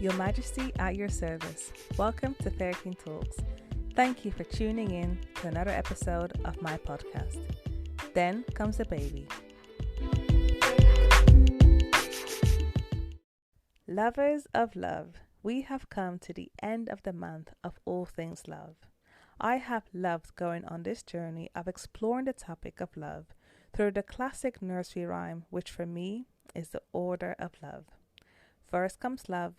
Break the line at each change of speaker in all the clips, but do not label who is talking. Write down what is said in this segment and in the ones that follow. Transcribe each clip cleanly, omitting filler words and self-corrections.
Your Majesty at your service. Welcome to Fair King Talks. Thank you for tuning in to another episode of my podcast. Then comes the baby. Lovers of love, we have come to the end of the month of all things love. I have loved going on this journey of exploring the topic of love through the classic nursery rhyme, which for me is the order of love. First comes love,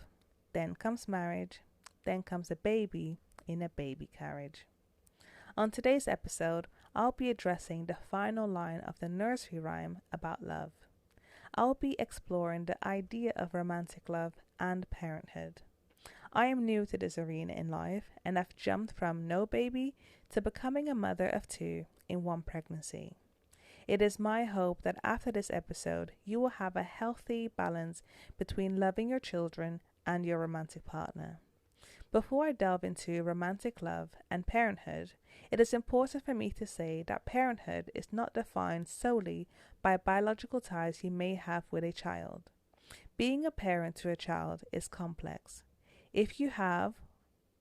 then comes marriage, then comes a baby in a baby carriage. On today's episode, I'll be addressing the final line of the nursery rhyme about love. I'll be exploring the idea of romantic love and parenthood. I am new to this arena in life and I've jumped from no baby to becoming a mother of two in one pregnancy. It is my hope that after this episode, you will have a healthy balance between loving your children and your romantic partner. Before I delve into romantic love and parenthood, it is important for me to say that parenthood is not defined solely by biological ties you may have with a child. Being a parent to a child is complex. If you have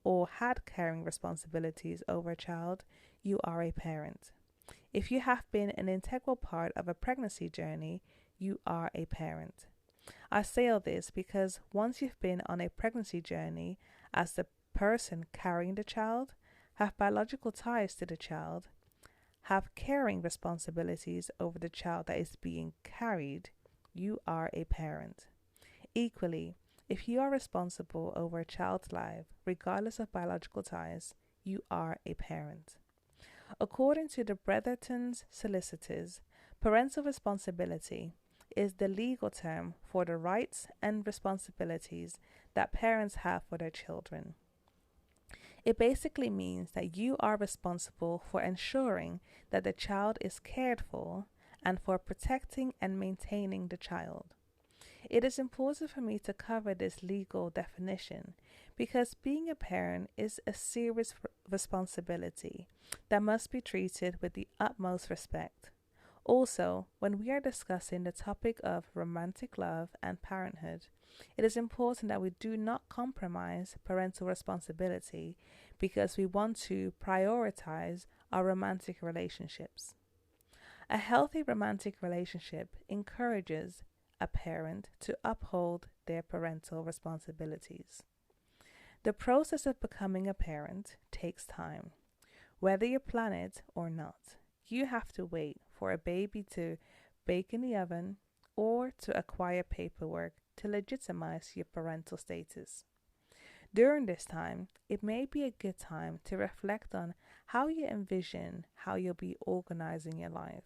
or had caring responsibilities over a child, you are a parent. If you have been an integral part of a pregnancy journey, you are a parent. I say all this because once you've been on a pregnancy journey as the person carrying the child, have biological ties to the child, have caring responsibilities over the child that is being carried, you are a parent. Equally, if you are responsible over a child's life, regardless of biological ties, you are a parent. According to the Bretherton's solicitors, parental responsibility is the legal term for the rights and responsibilities that parents have for their children. It basically means that you are responsible for ensuring that the child is cared for and for protecting and maintaining the child. It is important for me to cover this legal definition because being a parent is a serious responsibility that must be treated with the utmost respect. Also, when we are discussing the topic of romantic love and parenthood, it is important that we do not compromise parental responsibility because we want to prioritize our romantic relationships. A healthy romantic relationship encourages a parent to uphold their parental responsibilities. The process of becoming a parent takes time. Whether you plan it or not, you have to wait for a baby to bake in the oven or to acquire paperwork to legitimize your parental status. During this time, it may be a good time to reflect on how you envision how you'll be organizing your life.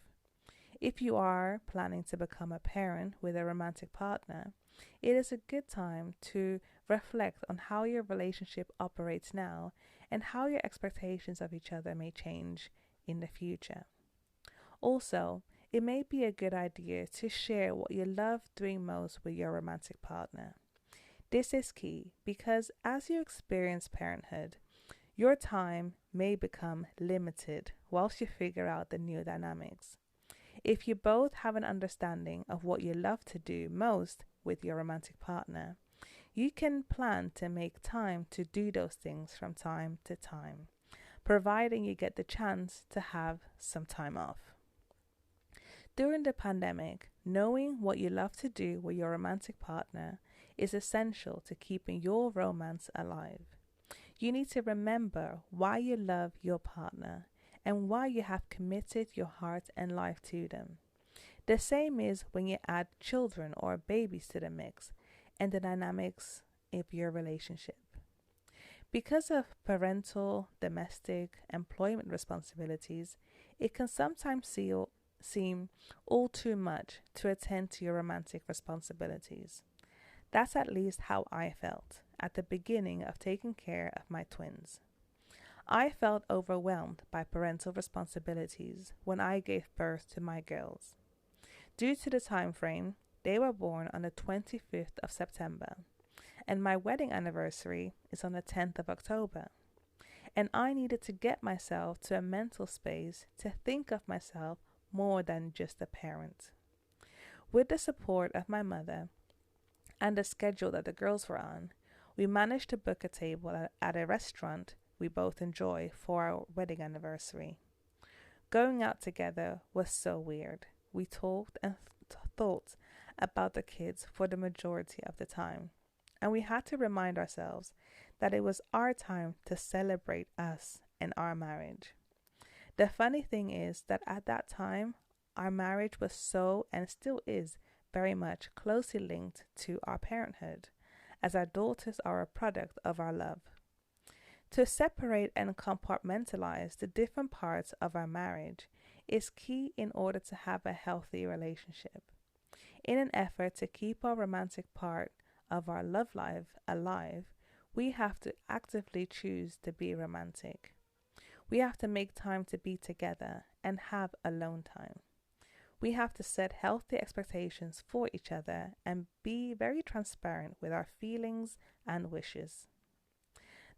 If you are planning to become a parent with a romantic partner, it is a good time to reflect on how your relationship operates now and how your expectations of each other may change in the future. Also, it may be a good idea to share what you love doing most with your romantic partner. This is key because as you experience parenthood, your time may become limited whilst you figure out the new dynamics. If you both have an understanding of what you love to do most with your romantic partner, you can plan to make time to do those things from time to time, providing you get the chance to have some time off. During the pandemic, knowing what you love to do with your romantic partner is essential to keeping your romance alive. You need to remember why you love your partner and why you have committed your heart and life to them. The same is when you add children or babies to the mix and the dynamics of your relationship. Because of parental, domestic, employment responsibilities, it can sometimes seem all too much to attend to your romantic responsibilities. That's at least how I felt at the beginning of taking care of my twins. I felt overwhelmed by parental responsibilities when I gave birth to my girls. Due to the time frame, they were born on the 25th of September, and my wedding anniversary is on the 10th of October. And I needed to get myself to a mental space to think of myself more than just a parent. With the support of my mother and the schedule that the girls were on, We managed to book a table at a restaurant we both enjoy for our wedding anniversary. Going out together was so weird. We talked and thought about the kids for the majority of the time, and we had to remind ourselves that it was our time to celebrate us and our marriage. The funny thing is that at that time, our marriage was so and still is very much closely linked to our parenthood, as our daughters are a product of our love. To separate and compartmentalize the different parts of our marriage is key in order to have a healthy relationship. In an effort to keep our romantic part of our love life alive, we have to actively choose to be romantic. We have to make time to be together and have alone time. We have to set healthy expectations for each other and be very transparent with our feelings and wishes.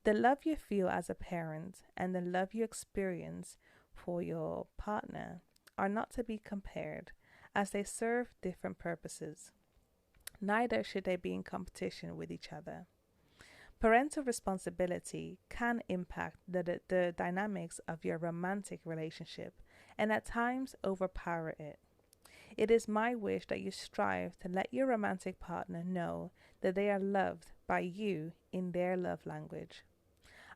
The love you feel as a parent and the love you experience for your partner are not to be compared, as they serve different purposes. Neither should they be in competition with each other. Parental responsibility can impact the dynamics of your romantic relationship and at times overpower it. It is my wish that you strive to let your romantic partner know that they are loved by you in their love language.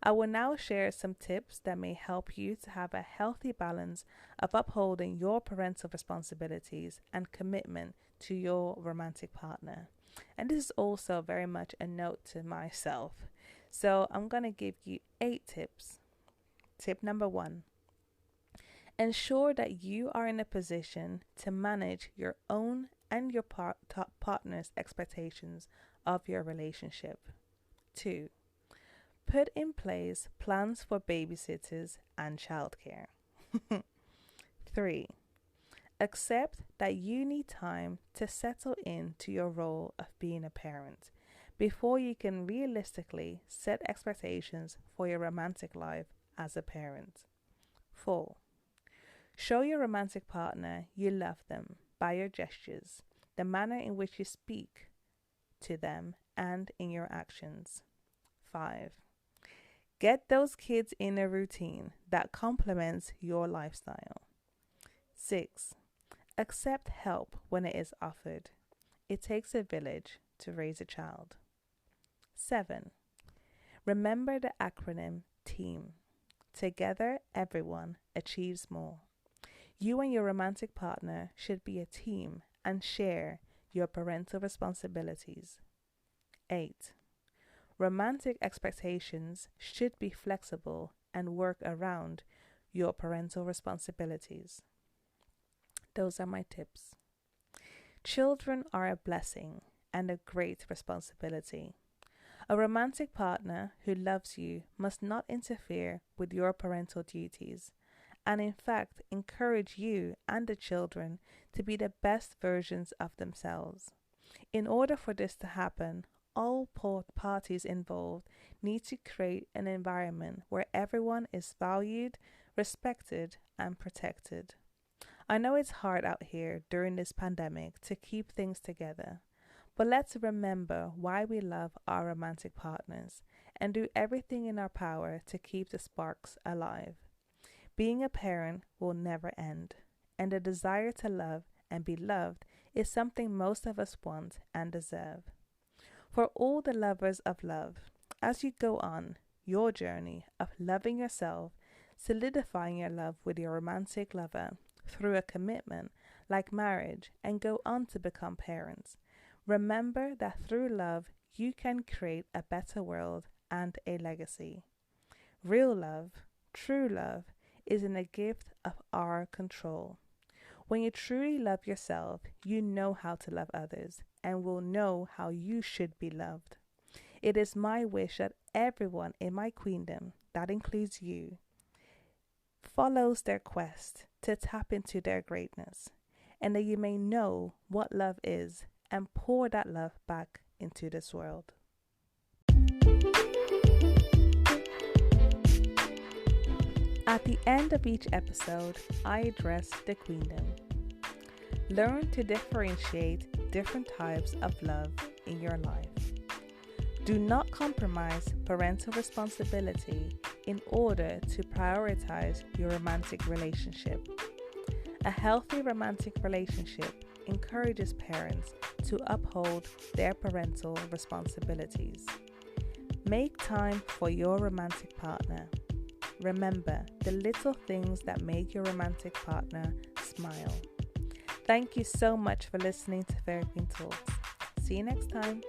I will now share some tips that may help you to have a healthy balance of upholding your parental responsibilities and commitment to your romantic partner. And this is also very much a note to myself. So I'm going to give you 8 tips. Tip number 1. Ensure that you are in a position to manage your own and your partner's expectations of your relationship. 2. Put in place plans for babysitters and childcare. 3. Accept that you need time to settle into your role of being a parent before you can realistically set expectations for your romantic life as a parent. 4. Show your romantic partner you love them by your gestures, the manner in which you speak to them, and in your actions. 5. Get those kids in a routine that complements your lifestyle. 6. Accept help when it is offered. It takes a village to raise a child. 7. Remember the acronym TEAM. Together, everyone achieves more. You and your romantic partner should be a team and share your parental responsibilities. 8. Romantic expectations should be flexible and work around your parental responsibilities. Those are my tips. Children are a blessing and a great responsibility. A romantic partner who loves you must not interfere with your parental duties, and in fact encourage you and the children to be the best versions of themselves. In order for this to happen, all parties involved need to create an environment where everyone is valued, respected, and protected. I know it's hard out here during this pandemic to keep things together, but let's remember why we love our romantic partners and do everything in our power to keep the sparks alive. Being a parent will never end, and the desire to love and be loved is something most of us want and deserve. For all the lovers of love, as you go on your journey of loving yourself, solidifying your love with your romantic lover through a commitment like marriage, and go on to become parents, remember that through love you can create a better world and a legacy. Real love, true love, is in a gift of our control. When you truly love yourself, you know how to love others and will know how you should be loved. It is my wish that everyone in my queendom, that includes you, follows their quest to tap into their greatness, and that you may know what love is and pour that love back into this world. At the end of each episode, I address the queendom. Learn to differentiate different types of love in your life. Do not compromise parental responsibility in order to prioritize your romantic relationship. A healthy romantic relationship encourages parents to uphold their parental responsibilities. Make time for your romantic partner. Remember the little things that make your romantic partner smile. Thank you so much for listening to Therapy Talks. See you next time.